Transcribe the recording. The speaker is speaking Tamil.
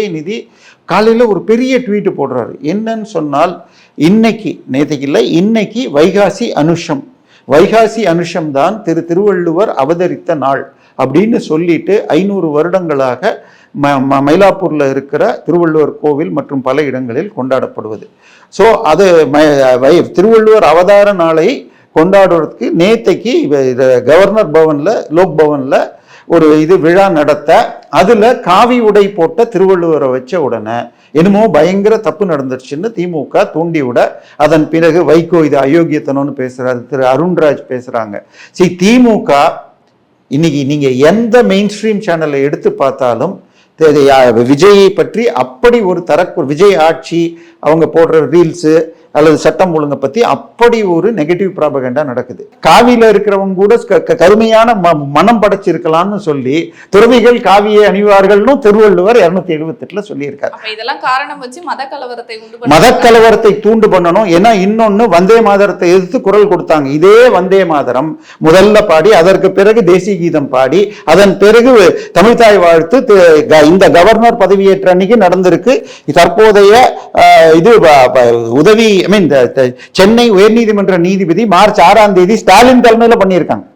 உதயநிதி காலையில் ஒரு பெரிய ட்வீட் போடுறாரு. என்னன்னு சொன்னால், நேற்றுக்கு இல்லை, இன்னைக்கு வைகாசி அனுஷம் தான் திருவள்ளுவர் அவதரித்த நாள் அப்படின்னு சொல்லிட்டு 500 வருடங்களாக மயிலாப்பூர்ல இருக்கிற திருவள்ளுவர் கோவில் மற்றும் பல இடங்களில் கொண்டாடப்படுவது. ஸோ அது திருவள்ளுவர் அவதார நாளை கொண்டாடுறதுக்கு நேத்தைக்கு கவர்னர் பவன்ல, லோக் பவன்ல ஒரு விழா நடத்த, அதுல காவி உடை போட்ட திருவள்ளுவரை வச்ச உடனே என்னமோ பயங்கர தப்பு நடந்துருச்சுன்னு திமுக தூண்டி விட, அதன் பிறகு வைகோ இது அயோக்கியத்தனம்னு பேசுறாரு, திரு அருண்ராஜ் பேசுறாங்க. திமுக இன்னைக்கு நீங்க எந்த மெயின் ஸ்ட்ரீம் சேனலை எடுத்து பார்த்தாலும் விஜயை பற்றி அப்படி ஒரு விஜய் ஆட்சி, அவங்க போடுற ரீல்ஸு அல்லது சட்டம் ஒழுங்கை பத்தி அப்படி ஒரு நெகட்டிவ் ப்ராபகண்டா நடக்குது. காவியில இருக்கிறவங்க கூட கருமையான மனம் படைச்சிருக்கலாம்னு சொல்லி துறவிகள் காவியை அணிவார்கள்னு திருவள்ளுவர் 278 சொல்லியிருக்காரு. இதெல்லாம் காரணம் வச்சு மத கலவரத்தை தூண்டு பண்ணணும். ஏன்னா இன்னொன்னு, வந்தே மாதரத்தை எதிர்த்து குரல் கொடுத்தாங்க. இதே வந்தே மாதரம் முதல்ல பாடி, அதற்கு பிறகு தேசிய கீதம் பாடி, அதன் பிறகு தமிழ்தாய் வாழ்த்து இந்த கவர்னர் பதவியேற்ற அன்னைக்கு நடந்திருக்கு. தற்போதைய சென்னை உயர்நீதிமன்ற நீதிபதி மார்ச் 6 ஸ்டாலின் தலைமையில பண்ணியிருக்காங்க.